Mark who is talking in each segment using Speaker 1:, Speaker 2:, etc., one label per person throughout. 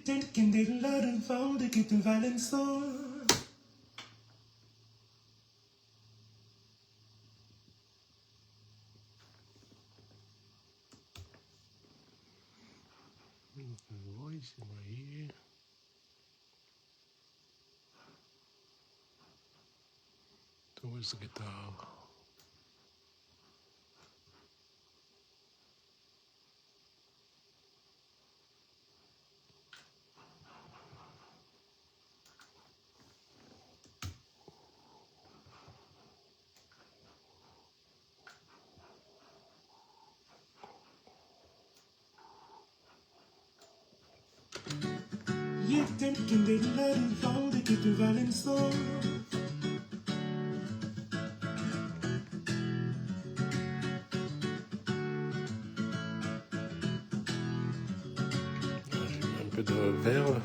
Speaker 1: Tänken det lärden fall, det gick en valensår.
Speaker 2: Voice in my ear. Towards the guitar.
Speaker 1: Tänken det lärden fall, det gick en valensår.
Speaker 2: Un peu de verve.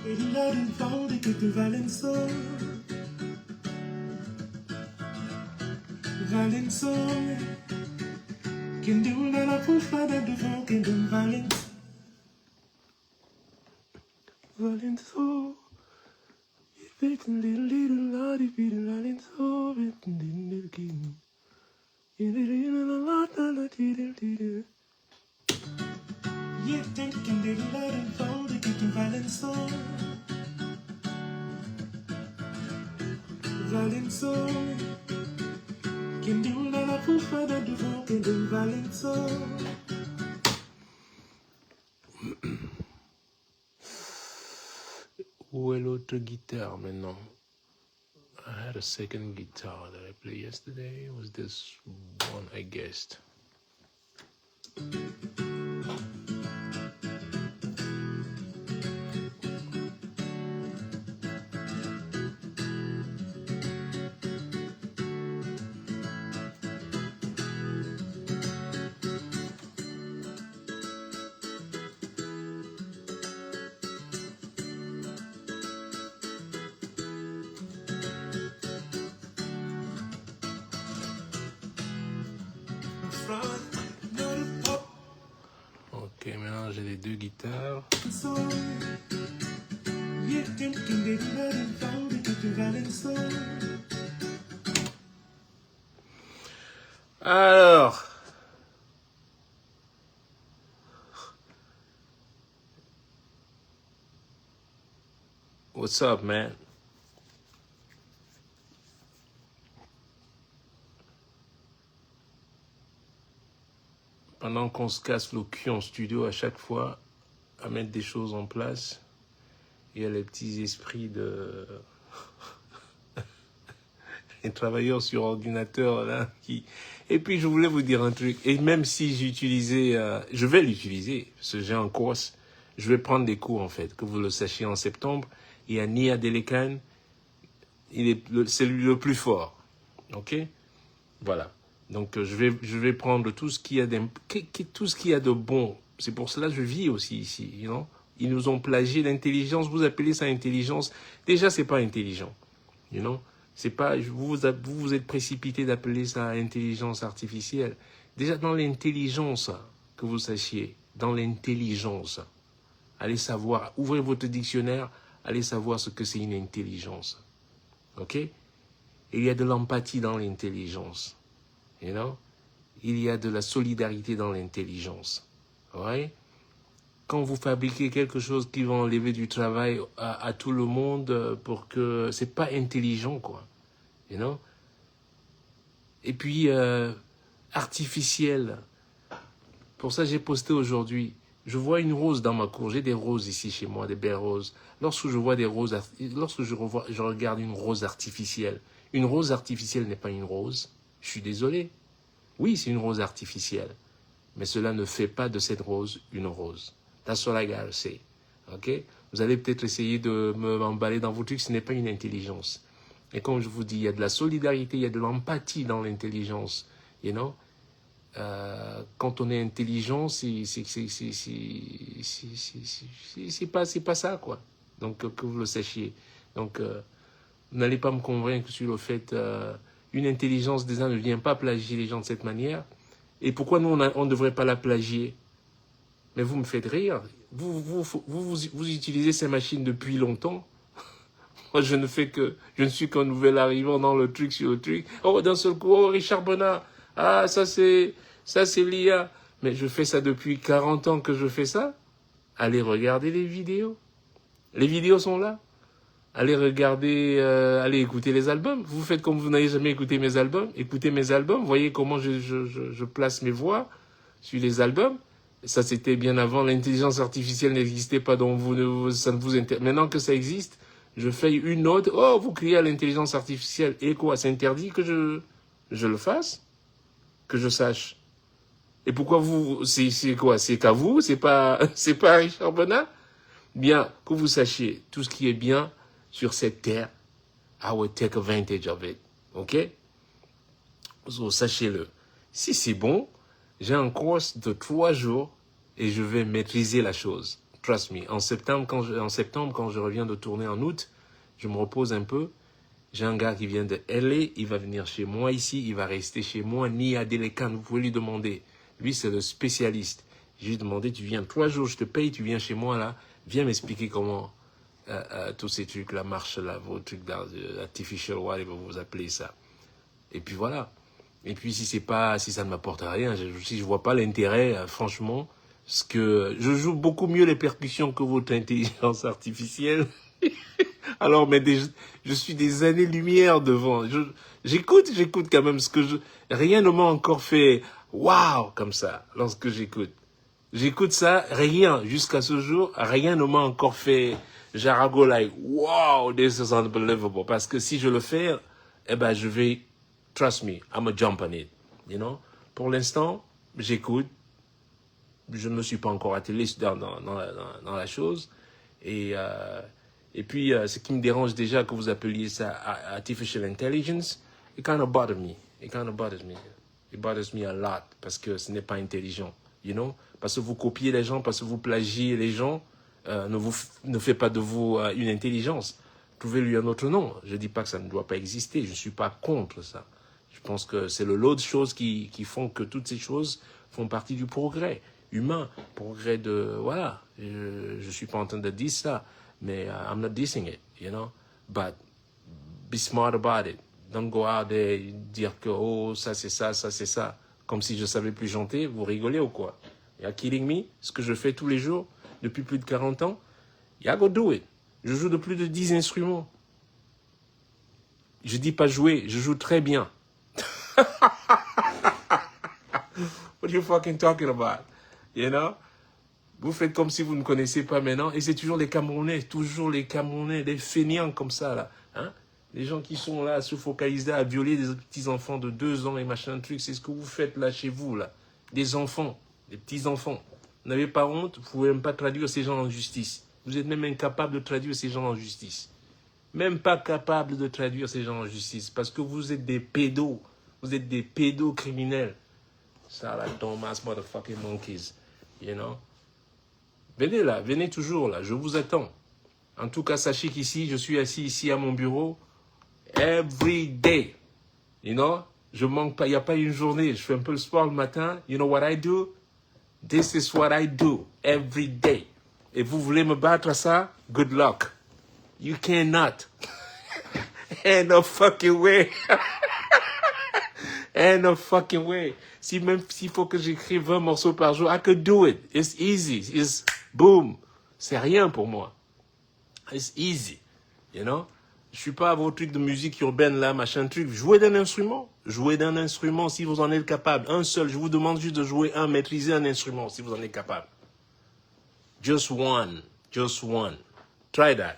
Speaker 1: Det lärden fall, det gick en valensår. Valensår. Kan du lära fortfarande du får, kan du valensår.
Speaker 2: Valensår. Jag vet en liten ladi vid en valensår. Vet en liten king.
Speaker 1: Tänken det lärden fall, det gick en valensår. Valensår. Kan du lära fortfarande du får, kan du valensår.
Speaker 2: Où est l'autre guitare maintenant? I had a second guitar that I played yesterday. It was this one, I guessed. Ok, maintenant j'ai les deux guitares. Alors, what's up, man? Pendant qu'on se casse le cul en studio à chaque fois à mettre des choses en place, il y a les petits esprits de les travailleurs sur ordinateur là qui. Et puis je voulais vous dire un truc. Et même si j'utilisais, je vais l'utiliser parce que j'ai un course. Je vais prendre des cours en fait, que vous le sachiez en septembre. Il y a Nia Delekan, c'est le plus fort, ok? Voilà. Donc je vais prendre tout ce qu'il y a tout ce qu'il y a de bon. C'est pour cela que je vis aussi ici, you know? Ils nous ont plagié l'intelligence. Vous appelez ça intelligence? Déjà c'est pas intelligent, you know? C'est pas vous êtes précipité d'appeler ça intelligence artificielle. Déjà dans l'intelligence, que vous sachiez, dans l'intelligence, allez savoir, ouvrez votre dictionnaire, allez savoir ce que c'est une intelligence, ok? Il y a de l'empathie dans l'intelligence. You know? Il y a de la solidarité dans l'intelligence. Ouais? Quand vous fabriquez quelque chose qui va enlever du travail à tout le monde pour que... C'est pas intelligent, quoi. You know? Et puis, artificiel. Pour ça, j'ai posté aujourd'hui. Je vois une rose dans ma cour. J'ai des roses ici chez moi, des belles roses. Lorsque je vois des roses... Lorsque je regarde une rose artificielle. Une rose artificielle n'est pas une rose. Je suis désolé. Oui, c'est une rose artificielle. Mais cela ne fait pas de cette rose une rose. That's all I gotta say. Ok? Vous allez peut-être essayer de m'emballer dans vos trucs. Ce n'est pas une intelligence. Et comme je vous dis, il y a de la solidarité, il y a de l'empathie dans l'intelligence. You know? quand on est intelligent, c'est pas ça, quoi. Donc, que vous le sachiez. Donc, vous n'allez pas me convaincre sur le fait une intelligence des uns ne vient pas plagier les gens de cette manière. Et pourquoi nous, on ne devrait pas la plagier? Mais vous me faites rire. Vous utilisez ces machines depuis longtemps. Moi, je ne suis qu'un nouvel arrivant dans le truc sur le truc. Oh, d'un seul coup, oh, Richard Bonnat. Ah, ça c'est l'IA. Mais je fais ça depuis 40 ans que je fais ça. Allez regarder les vidéos. Les vidéos sont là. Allez regarder, allez écouter les albums. Vous faites comme vous n'avez jamais écouté mes albums. Écoutez mes albums. Voyez comment je place mes voix sur les albums. Ça, c'était bien avant. L'intelligence artificielle n'existait pas, donc ça ne vous intéresse. Maintenant que ça existe, je fais une note. Oh, vous criez à l'intelligence artificielle. Et quoi? C'est interdit que je le fasse? Que je sache. Et pourquoi c'est quoi? C'est qu'à vous? C'est pas à Richard Bonnat? Bien, que vous sachiez, tout ce qui est bien sur cette terre, I will take advantage of it. OK? So, sachez-le. Si c'est bon, j'ai un course de 3 jours et je vais maîtriser la chose. Trust me. En septembre, quand je reviens de tourner en août, je me repose un peu. J'ai un gars qui vient de LA, il va venir chez moi ici, il va rester chez moi, Nia Delekan, vous pouvez lui demander. Lui, c'est le spécialiste. J'ai demandé, tu viens 3 jours, je te paye, tu viens chez moi là, viens m'expliquer comment tous ces trucs-là marchent là, vos trucs artificial, whatever vous appelez ça. Et puis voilà. Et puis si ça ne m'apporte rien, si je vois pas l'intérêt, franchement, parce que je joue beaucoup mieux les percussions que votre intelligence artificielle. Alors, mais je suis des années-lumière devant. J'écoute quand même rien ne m'a encore fait waouh comme ça lorsque j'écoute. J'écoute ça, rien, jusqu'à ce jour, rien ne m'a encore fait jarago like wow, this is unbelievable. Parce que si je le fais, eh ben, je vais, trust me, I'm a jump on it. You know? Pour l'instant, j'écoute. Je ne me suis pas encore attelé dans la chose. Et puis, ce qui me dérange déjà que vous appeliez ça artificial intelligence, it kind of bothers me. It kind of bothers me. It bothers me a lot parce que ce n'est pas intelligent, you know? Parce que vous copiez les gens, parce que vous plagiez les gens, ne fait pas de vous une intelligence. Trouvez-lui un autre nom. Je ne dis pas que ça ne doit pas exister. Je ne suis pas contre ça. Je pense que c'est le lot de choses qui font que toutes ces choses font partie du progrès humain, progrès de... Voilà, je ne suis pas en train de dire ça, mais I'm not dissing it, you know, but be smart about it. Don't go out there et dire que, oh, ça c'est ça, comme si je savais plus chanter, vous rigolez ou quoi? You're kidding me? Ce que je fais tous les jours, depuis plus de 40 ans, yeah, go do it. Je joue de plus de 10 instruments. Je dis pas jouer, je joue très bien. What are you fucking talking about? You know? Vous faites comme si vous ne connaissez pas maintenant. Et c'est toujours les Camerounais, des fainéants comme ça, là. Hein? Les gens qui sont là à se focaliser, à violer des petits enfants de 2 ans et machin truc. C'est ce que vous faites là chez vous, là. Des enfants, des petits enfants. Vous n'avez pas honte, vous pouvez même pas traduire ces gens en justice. Vous êtes même incapable de traduire ces gens en justice. Même pas capable de traduire ces gens en justice. Parce que vous êtes des pédos. Vous êtes des pédocriminels. Ça, là, dumbass motherfucking monkeys. You know? Venez là, venez toujours là, je vous attends. En tout cas, sachez qu'ici, je suis assis ici à mon bureau, every day. You know? Je manque pas, il n'y a pas une journée. Je fais un peu le sport le matin. You know what I do? This is what I do, every day. Et vous voulez me battre à ça? Good luck. You cannot. Ain't no fucking way. Ain't no fucking way. Même s'il faut que j'écrive 20 morceaux par jour, I could do it. It's easy. It's boom. C'est rien pour moi. It's easy. You know? Je suis pas à vos trucs de musique urbaine là, machin truc. Jouez d'un instrument. Jouez d'un instrument si vous en êtes capable. Un seul. Je vous demande juste de jouer maîtriser un instrument si vous en êtes capable. Just one. Just one. Try that.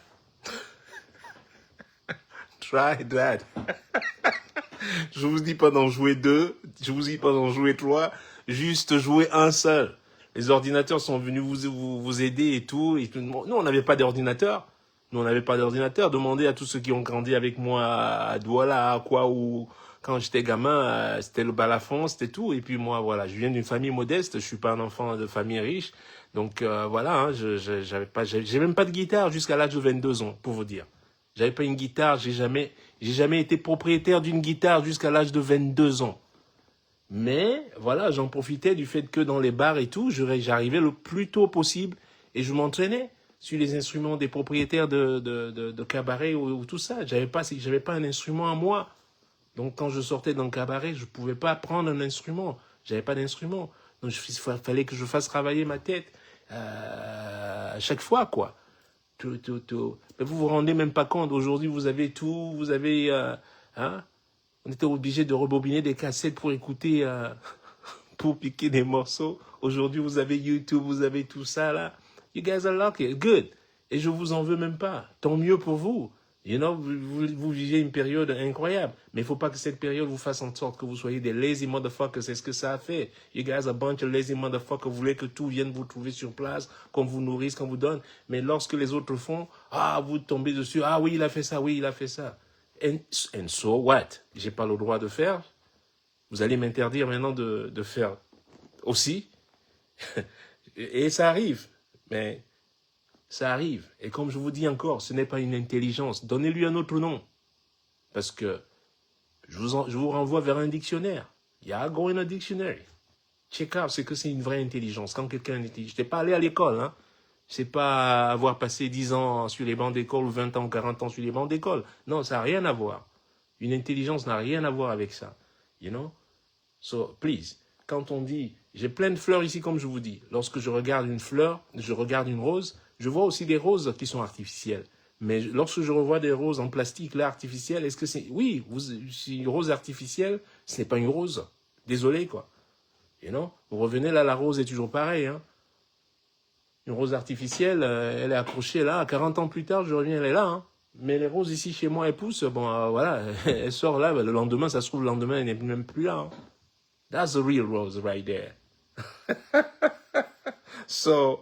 Speaker 2: Try that. Je vous dis pas d'en jouer 2, je vous dis pas d'en jouer 3, juste jouer un seul. Les ordinateurs sont venus vous aider et tout. Nous, on n'avait pas d'ordinateur. Demandez à tous ceux qui ont grandi avec moi à Douala, à quoi, ou quand j'étais gamin, c'était le balafon, c'était tout. Et puis moi, voilà, je viens d'une famille modeste, je suis pas un enfant de famille riche. Donc voilà, hein, j'ai même pas de guitare jusqu'à l'âge de 22 ans, pour vous dire. J'avais pas une guitare, j'ai jamais été propriétaire d'une guitare jusqu'à l'âge de 22 ans. Mais voilà, j'en profitais du fait que dans les bars et tout, j'arrivais le plus tôt possible et je m'entraînais sur les instruments des propriétaires de cabaret ou tout ça. J'avais pas un instrument à moi. Donc quand je sortais dans le cabaret, je pouvais pas prendre un instrument. J'avais pas d'instrument. Donc il fallait que je fasse travailler ma tête à chaque fois, quoi. Tout. Mais vous vous rendez même pas compte. Aujourd'hui, vous avez tout. Vous avez... hein? On était obligé de rebobiner des cassettes pour écouter, pour piquer des morceaux. Aujourd'hui, vous avez YouTube, vous avez tout ça, là. You guys are lucky. Good. Et je vous en veux même pas. Tant mieux pour vous. You know, vous vivez une période incroyable. Mais il ne faut pas que cette période vous fasse en sorte que vous soyez des lazy motherfuckers. C'est ce que ça a fait. You guys are a bunch of lazy motherfuckers. Vous voulez que tout vienne vous trouver sur place, qu'on vous nourrisse, qu'on vous donne. Mais lorsque les autres font, vous tombez dessus. Ah oui, il a fait ça, oui, il a fait ça. And so what? J'ai pas le droit de faire. Vous allez m'interdire maintenant de faire aussi. Et ça arrive. Mais ça arrive. Et comme je vous dis encore, ce n'est pas une intelligence. Donnez-lui un autre nom. Parce que je vous renvoie vers un dictionnaire. Yeah, go in a dictionary. Check out ce que c'est une vraie intelligence. Quand quelqu'un est intelligent. Je n'ai pas allé à l'école, hein. C'est pas avoir passé 10 ans sur les bancs d'école ou 20 ans, 40 ans sur les bancs d'école. Non, ça n'a rien à voir. Une intelligence n'a rien à voir avec ça. You know? So, please, quand on dit, j'ai plein de fleurs ici, comme je vous dis. Lorsque je regarde une fleur, je regarde une rose, je vois aussi des roses qui sont artificielles. Mais lorsque je revois des roses en plastique, là, artificielles, est-ce que c'est... Oui, une rose artificielle, ce n'est pas une rose. Désolé, quoi. You know? Vous revenez là, la rose est toujours pareille, hein. Une rose artificielle, elle est accrochée là. 40 ans plus tard, je reviens, elle est là. Hein. Mais les roses ici chez moi, elles poussent. Bon, voilà, elle sort là. Le lendemain, ça se trouve, le lendemain, elle n'est même plus là. Hein. That's the real rose right there. So,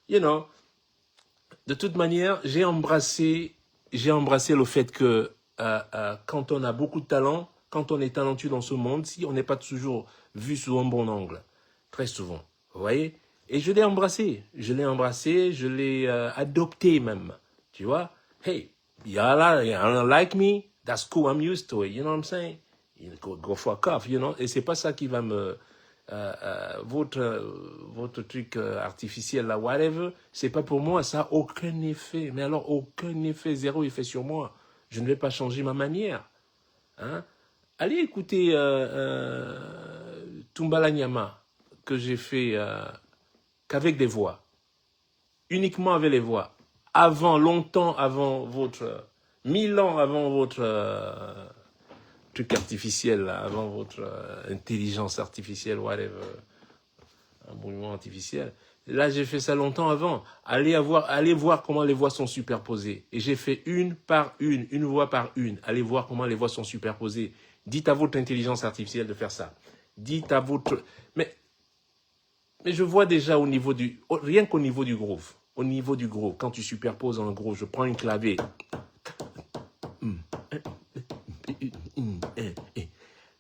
Speaker 2: you know, de toute manière, j'ai embrassé le fait que quand on a beaucoup de talent, quand on est talentueux dans ce monde, si on n'est pas toujours vu sous un bon angle, très souvent, vous voyez. Et je l'ai embrassé, je l'ai adopté même, tu vois. Hey, you don't like me, that's cool, I'm used to it, you know what I'm saying? Go fuck off, you know. Et c'est pas ça qui va me... votre truc artificiel, là, whatever, c'est pas pour moi, ça n'a aucun effet. Mais alors, aucun effet, zéro effet sur moi. Je ne vais pas changer ma manière. Hein? Allez écouter Tumbala Nyama, que j'ai fait... qu'avec des voix, uniquement avec les voix, longtemps avant 1000 ans avant votre truc artificiel, là, avant votre intelligence artificielle, whatever, un mouvement artificiel. Là, j'ai fait ça longtemps avant. Allez voir comment les voix sont superposées. Et j'ai fait une voix par une. Allez voir comment les voix sont superposées. Dites à votre intelligence artificielle de faire ça. Dites à votre... Mais je vois déjà rien qu'au niveau du groove. Au niveau du groove, quand tu superposes un groove, je prends une clavier.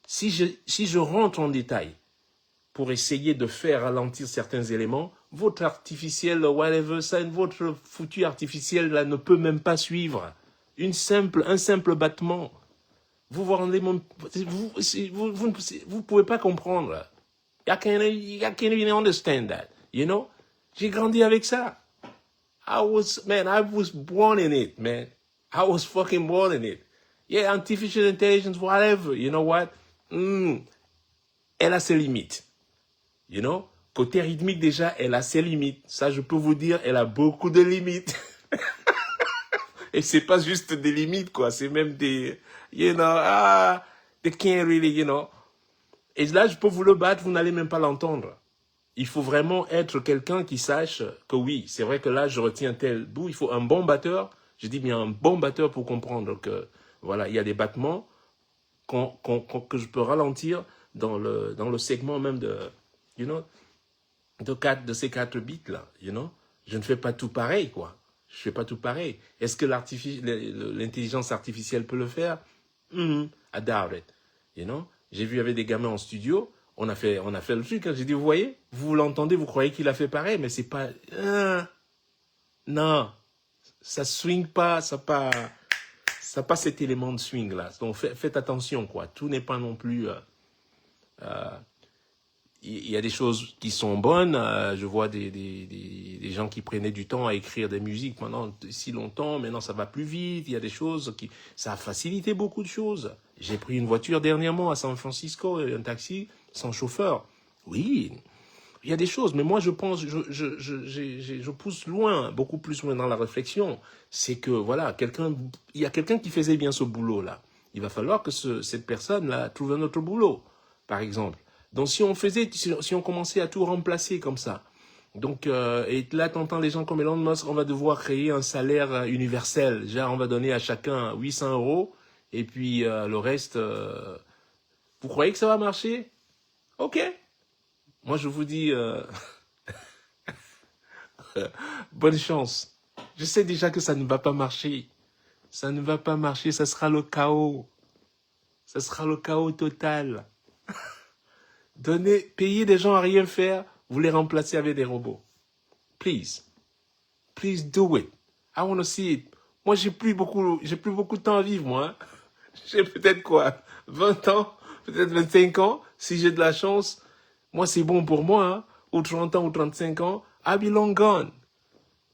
Speaker 2: Si je rentre en détail pour essayer de faire ralentir certains éléments, votre artificiel, whatever, votre foutu artificiel là, ne peut même pas suivre. Un simple battement. Vous vous rendez... Vous pouvez pas comprendre. I can't even understand that, you know? J'ai grandi avec ça. I was born in it, man. I was fucking born in it. Yeah, artificial intelligence, whatever, you know what? Elle a ses limites, you know? Côté rythmique, déjà, elle a ses limites. Ça, je peux vous dire, elle a beaucoup de limites. Et c'est pas juste des limites, quoi. C'est même des, you know, they can't really, you know. Et là, je peux vous le battre, vous n'allez même pas l'entendre. Il faut vraiment être quelqu'un qui sache que oui, c'est vrai que là, je retiens tel bout. Il faut un bon batteur. Je dis bien un bon batteur pour comprendre que, voilà, il y a des battements que je peux ralentir dans le segment même de, you know, de ces 4 bits là, you know. Je ne fais pas tout pareil, quoi. Je fais pas tout pareil. Est-ce que l'intelligence artificielle peut le faire? I doubt it. You know? J'ai vu avec des gamins en studio, on a fait le truc. Hein. J'ai dit, vous voyez, vous l'entendez, vous croyez qu'il a fait pareil, mais c'est pas... non, ça swing pas, ça pas cet élément de swing là. Donc faites attention, quoi. Tout n'est pas non plus... il y a des choses qui sont bonnes. Je vois des gens qui prenaient du temps à écrire des musiques pendant si longtemps. Maintenant, ça va plus vite. Il y a des choses qui... Ça a facilité beaucoup de choses. J'ai pris une voiture dernièrement à San Francisco, un taxi sans chauffeur. Oui, il y a des choses. Mais moi, je pense, je pousse loin, beaucoup plus loin dans la réflexion. C'est que, voilà, il y a quelqu'un qui faisait bien ce boulot-là. Il va falloir que cette personne-là trouve un autre boulot, par exemple. Donc, si on commençait à tout remplacer comme ça, donc, et là, t'entends les gens comme Elon Musk, on va devoir créer un salaire universel. Genre, on va donner à chacun 800 €, et puis le reste, vous croyez que ça va marcher? Ok. Moi, je vous dis, bonne chance. Je sais déjà que ça ne va pas marcher. Ça ne va pas marcher, ça sera le chaos. Ça sera le chaos total. Payer des gens à rien faire, vous les remplacez avec des robots. Please. Please do it. I want to see it. Moi, j'ai plus beaucoup de temps à vivre, moi. Hein. J'ai peut-être quoi? 20 ans? Peut-être 25 ans? Si j'ai de la chance. Moi, c'est bon pour moi. Hein. Ou 30 ans ou 35 ans. I'll be long gone.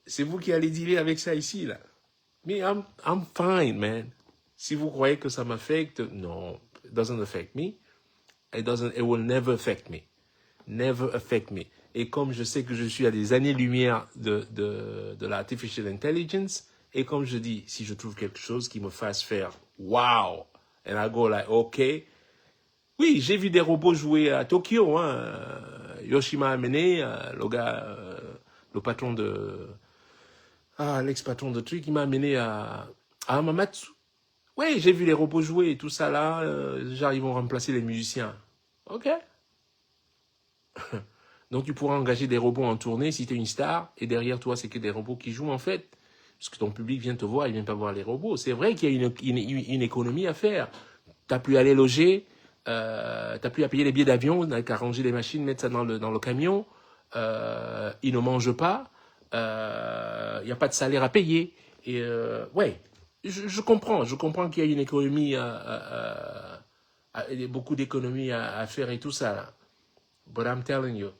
Speaker 2: C'est vous qui allez dealer avec ça ici, là. Mais I'm fine, man. Si vous croyez que ça m'affecte, non. It doesn't affect me. It will never affect me. Never affect me. Et comme je sais que je suis à des années-lumière de l'artificial intelligence, et comme je dis, si je trouve quelque chose qui me fasse faire wow, and I go like, ok. Oui, j'ai vu des robots jouer à Tokyo, hein. Yoshima Amene, le gars, le patron l'ex-patron de truc, il m'a amené à Hamamatsu. Oui, j'ai vu les robots jouer et tout ça là, genre ils vont remplacer les musiciens. Ok. Donc tu pourras engager des robots en tournée si tu es une star, et derrière toi c'est que des robots qui jouent en fait. Parce que ton public vient te voir, il vient pas voir les robots. C'est vrai qu'il y a une économie à faire. T'as plus à les loger, t'as plus à payer les billets d'avion, t'as qu'à ranger les machines, mettre ça dans le camion. Ils ne mangent pas, il n'y a pas de salaire à payer. Et ouais, je comprends qu'il y a une économie, beaucoup d'économies à faire et tout ça là. But I'm telling you,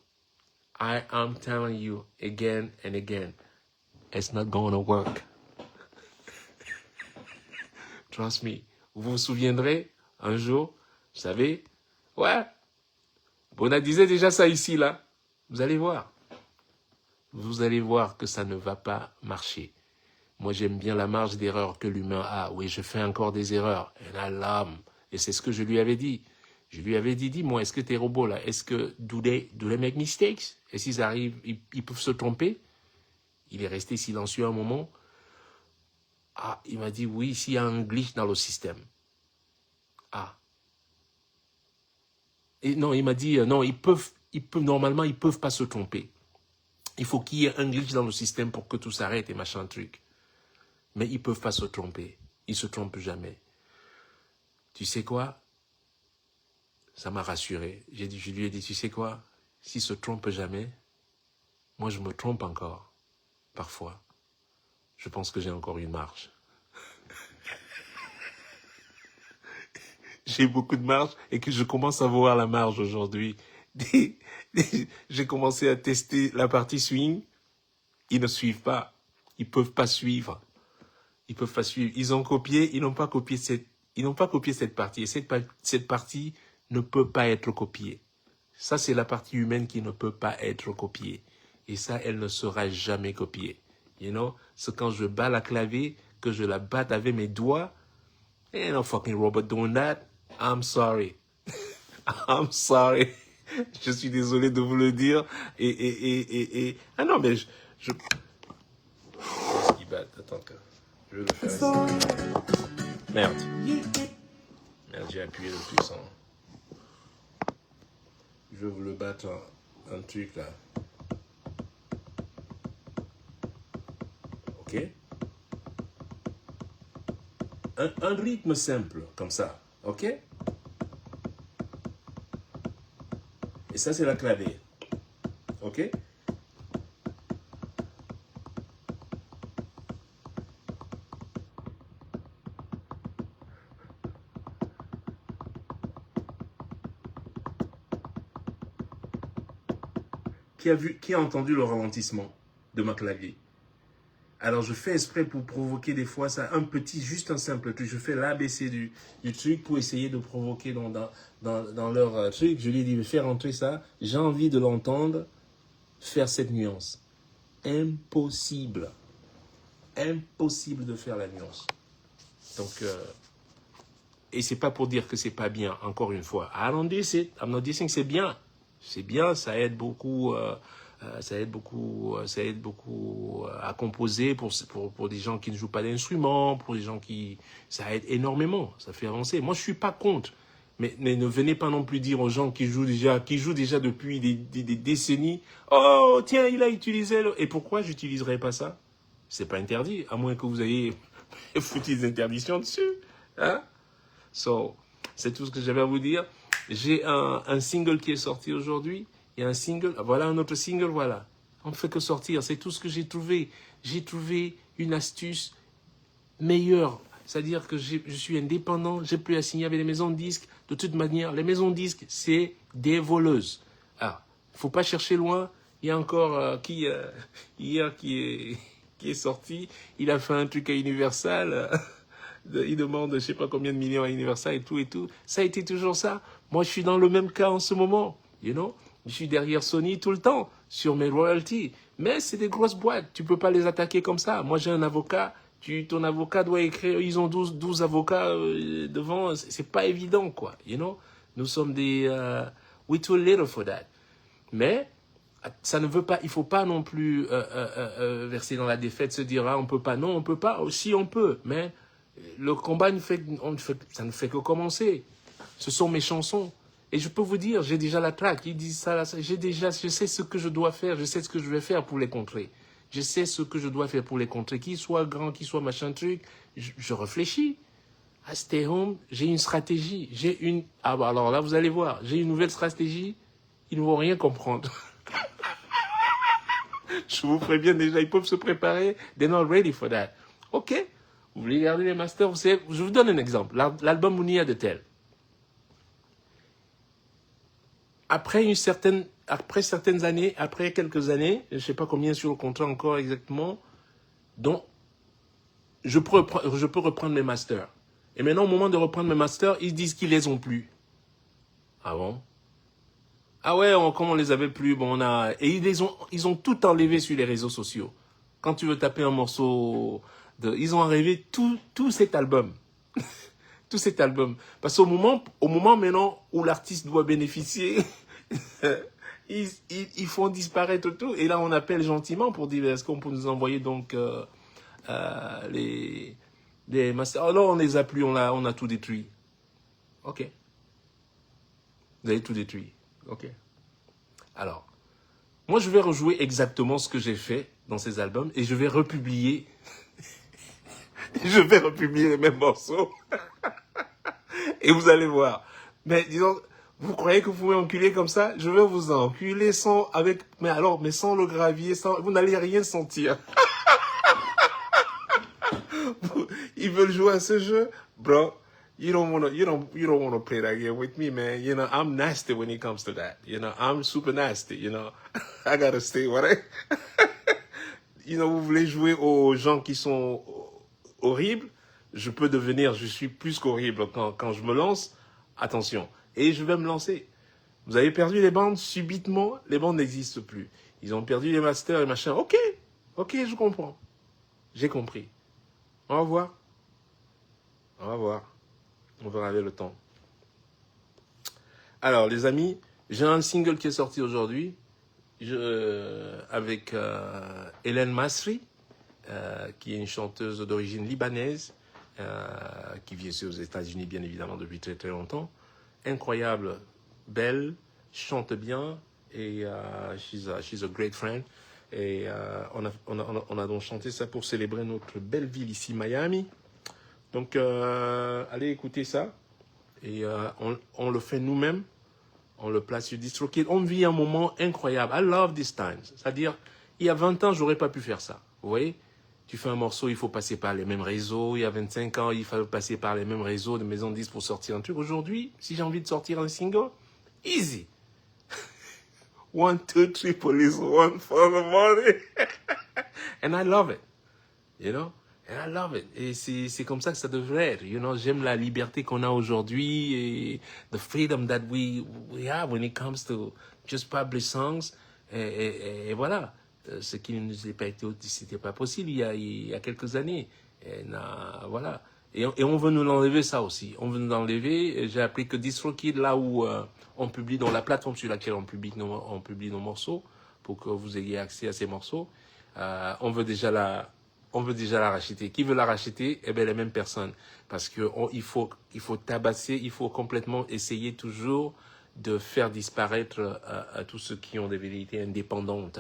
Speaker 2: I am telling you again and again, it's not gonna work. Trust me. Vous vous souviendrez, un jour, vous savez, ouais, Bona disait déjà ça ici, là. Vous allez voir. Vous allez voir que ça ne va pas marcher. Moi, j'aime bien la marge d'erreur que l'humain a. Oui, je fais encore des erreurs. And I love. Et c'est ce que je lui avais dit. Je lui avais dit, dis-moi, est-ce que tes robots, là, est-ce que, do they make mistakes? Et s'ils arrivent, ils peuvent se tromper? Il est resté silencieux un moment. Ah, il m'a dit, oui, s'il y a un glitch dans le système. Ah. Et non, il m'a dit, non, normalement, ils peuvent pas se tromper. Il faut qu'il y ait un glitch dans le système pour que tout s'arrête et machin truc. Mais ils peuvent pas se tromper. Ils se trompent jamais. Tu sais quoi? Ça m'a rassuré. Je lui ai dit, tu sais quoi? S'ils se trompent jamais, moi je me trompe encore. Parfois. Je pense que j'ai encore une marge. J'ai beaucoup de marge et que je commence à voir la marge aujourd'hui. J'ai commencé à tester la partie swing. Ils ne suivent pas. Ils peuvent pas suivre. Ils peuvent pas suivre. Ils ont copié, ils n'ont pas copié cette partie. Et cette partie ne peut pas être copiée. Ça, c'est la partie humaine qui ne peut pas être copiée. Et ça, elle ne sera jamais copiée. You know? C'est quand je bats la clavier, que je la batte avec mes doigts. Ain't no fucking robot doing that. I'm sorry. I'm sorry. Je suis désolé de vous le dire. Ah non, mais je... Qu'est-ce qu'il bat? Attends, je vais le faire. Merde. Merde, j'ai appuyé le puissant. Je vais vous le battre un truc là. Ok? Un rythme simple, comme ça. Ok? Et ça, c'est la clavier. OK? Qui a entendu le ralentissement de ma clavier? Alors, je fais exprès pour provoquer des fois ça, juste un simple truc. Je fais l'ABC du truc pour essayer de provoquer dans leur truc. Je lui ai dit, faire entrer ça. J'ai envie de l'entendre faire cette nuance. Impossible. Impossible de faire la nuance. Donc, et c'est pas pour dire que c'est pas bien, encore une fois. I don't diss it. I'm not dissing, c'est bien. C'est bien, ça aide beaucoup à composer pour des gens qui ne jouent pas d'instruments, pour des gens qui... Ça aide énormément, ça fait avancer. Moi, je suis pas contre. Mais ne venez pas non plus dire aux gens qui jouent déjà depuis des décennies, « Oh, tiens, il a utilisé... » Et pourquoi j'utiliserais pas ça? C'est pas interdit, à moins que vous ayez foutu des interdictions dessus. Hein? So, c'est tout ce que j'avais à vous dire. J'ai un single qui est sorti aujourd'hui. Il y a un single, voilà un autre single, voilà. On ne fait que sortir, c'est tout ce que j'ai trouvé. J'ai trouvé une astuce meilleure. C'est-à-dire que je suis indépendant, j'ai plus à signer avec les maisons de disques. De toute manière, les maisons de disques, c'est des voleuses. Ah, il ne faut pas chercher loin. Il y a encore hier qui est sorti. Il a fait un truc à Universal. Il demande je ne sais pas combien de millions à Universal et tout et tout. Ça a été toujours ça. Moi, je suis dans le même cas en ce moment. You know? Je suis derrière Sony tout le temps sur mes royalties. Mais c'est des grosses boîtes. Tu ne peux pas les attaquer comme ça. Moi, j'ai un avocat. Ton avocat doit écrire. Ils ont 12 avocats devant. C'est pas évident, quoi. You know? Nous sommes des... we're too little for that. Mais ça ne veut pas... Il ne faut pas non plus verser dans la défaite, se dire, ah, on ne peut pas. Non, on ne peut pas. Si, on peut. Mais le combat, ça ne fait que commencer. Ce sont mes chansons. Et je peux vous dire, j'ai déjà la track. Ils disent ça, je sais ce que je dois faire, je sais ce que je vais faire pour les contrer. Je sais ce que je dois faire pour les contrer. Qu'ils soient grands, qu'ils soient machin truc, je réfléchis. À Stay Home, j'ai une stratégie. Ah bah alors là, vous allez voir, j'ai une nouvelle stratégie. Ils ne vont rien comprendre. Je vous préviens déjà, ils peuvent se préparer. They're not ready for that. OK? Vous voulez garder les masters, vous savez, je vous donne un exemple. L'album Mounia de Tel. Après certaines années, après quelques années, je ne sais pas combien sur le contrat encore exactement, donc je peux reprendre mes masters. Et maintenant, au moment de reprendre mes masters, ils disent qu'ils les ont plus. Ah bon? Ah ouais, comme on les avait plus, bon, et ils ont tout enlevé sur les réseaux sociaux. Quand tu veux taper un morceau, ils ont enlevé tout cet album. Tout cet album. Parce qu'au moment maintenant où l'artiste doit bénéficier, ils font disparaître tout. Et là, on appelle gentiment pour dire, est-ce qu'on peut nous envoyer donc les masters? Oh non, on les a plus, on a tout détruit. OK. Vous avez tout détruit. OK. Alors, moi, je vais rejouer exactement ce que j'ai fait dans ces albums et je vais republier. Je vais republier les mêmes morceaux. Et vous allez voir. Mais disons, vous croyez que vous pouvez enculer comme ça? Je vais vous enculer sans le gravier, vous n'allez rien sentir. Ils veulent jouer à ce jeu, bro. You don't wanna play that game with me, man. You know, I'm nasty when it comes to that. You know, I'm super nasty. You know, I gotta stay what You know, vous voulez jouer aux gens qui sont horribles? Je suis plus qu'horrible quand je me lance. Attention. Et je vais me lancer. Vous avez perdu les bandes subitement, les bandes n'existent plus. Ils ont perdu les masters et machin. OK, je comprends. J'ai compris. Au revoir. Au revoir. On verra avec le temps. Alors, les amis, j'ai un single qui est sorti aujourd'hui avec Hélène Masri, qui est une chanteuse d'origine libanaise, qui vit ici aux États-Unis, bien évidemment, depuis très très longtemps. Incroyable, belle, chante bien, et she's a great friend. Et on a donc chanté ça pour célébrer notre belle ville ici, Miami. Donc, allez écouter ça. Et on le fait nous-mêmes. on le place sur DistroKid. On vit un moment incroyable. I love these times. C'est-à-dire, il y a 20 ans, j'aurais pas pu faire ça. Vous voyez? Tu fais un morceau, il faut passer par les mêmes réseaux. Il y a 25 ans, il fallait passer par les mêmes réseaux de maisons de disques pour sortir un truc. Aujourd'hui, si j'ai envie de sortir un single, easy. 1, 2, 3, police, 1 for the money. And I love it. You know? And I love it. Et c'est comme ça que ça devrait être. You know? J'aime la liberté qu'on a aujourd'hui et the freedom that we have when it comes to just publish songs. Et voilà. Ce qui ne nous pas été, c'était pas possible il y a quelques années. Et voilà. Et on veut nous l'enlever ça aussi. On veut nous l'enlever. J'ai appris que DistroKid, là où on publie, dans la plateforme sur laquelle on publie nos morceaux, pour que vous ayez accès à ces morceaux, on veut déjà la racheter. Qui veut la racheter? Eh bien, les mêmes personnes. Parce que il faut tabasser, il faut complètement essayer toujours de faire disparaître à tous ceux qui ont des velléités indépendantes.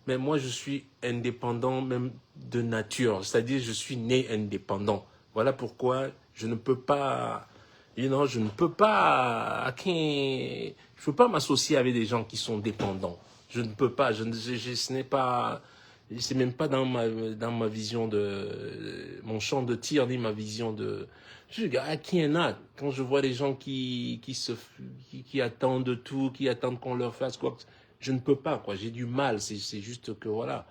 Speaker 2: Mais moi, je suis indépendant même de nature. C'est-à-dire, je suis né indépendant. Voilà pourquoi je ne peux pas, je ne peux pas, je peux pas m'associer avec des gens qui sont dépendants. Je ne peux pas, ce n'est pas, c'est même pas dans ma vision mon champ de tir, ni ma vision de, quand je vois des gens qui attendent tout, qui attendent qu'on leur fasse quoi, je ne peux pas, quoi. J'ai du mal. C'est juste que, voilà,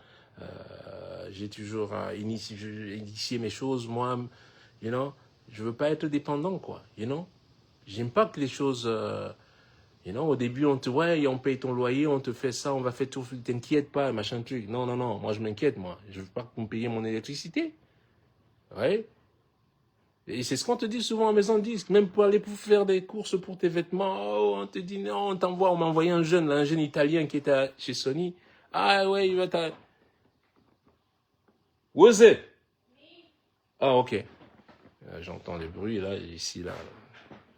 Speaker 2: j'ai toujours initié mes choses, moi, je veux pas être dépendant, quoi, J'aime pas que les choses, au début, on paye ton loyer, on te fait ça, on va faire tout, t'inquiète pas, machin truc. Non, moi, je m'inquiète, moi. Je veux pas que vous me payiez mon électricité. Ouais. Et c'est ce qu'on te dit souvent en maison de disque, même pour aller pour faire des courses pour tes vêtements. Oh, on te dit non, on m'a envoyé un jeune italien qui était chez Sony. Ah ouais, il va t'arrêter. Où is it? Ah ok. J'entends les bruits là, ici là.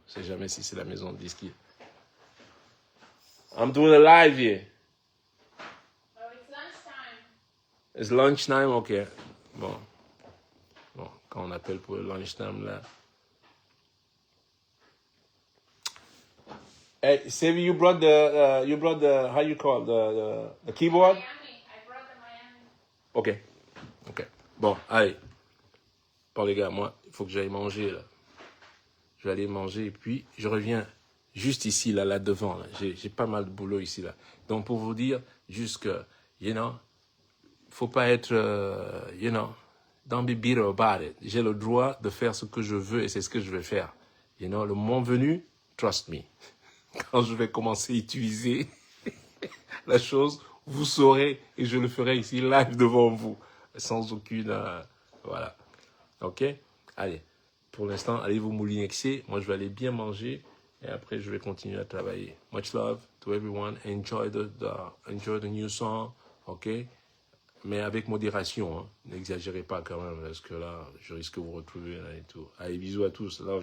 Speaker 2: Je sais jamais si c'est la maison de disque. I'm doing a live here.
Speaker 3: Oh, it's lunchtime.
Speaker 2: It's lunchtime, ok. Bon, quand on appelle pour le lunchtime là. Hey, Savvy, you brought the how you call it, the keyboard?
Speaker 3: Miami. I brought the Miami.
Speaker 2: Ok. Bon, allez. Bon les gars, moi, il faut que j'aille manger là. Je vais aller manger et puis je reviens juste ici là devant là. J'ai pas mal de boulot ici là. Donc pour vous dire juste que, faut pas être, don't be bitter about it. J'ai le droit de faire ce que je veux et c'est ce que je vais faire. Le moment venu, trust me. Quand je vais commencer à utiliser la chose, vous saurez et je le ferai ici live devant vous, sans aucune, voilà. Ok? Allez, pour l'instant, allez vous moulinexer. Moi, je vais aller bien manger et après, je vais continuer à travailler. Much love to everyone. Enjoy the new song, ok? Mais avec modération, hein. N'exagérez pas quand même, parce que là, je risque de vous retrouver là et tout. Allez, bisous à tous. Love you.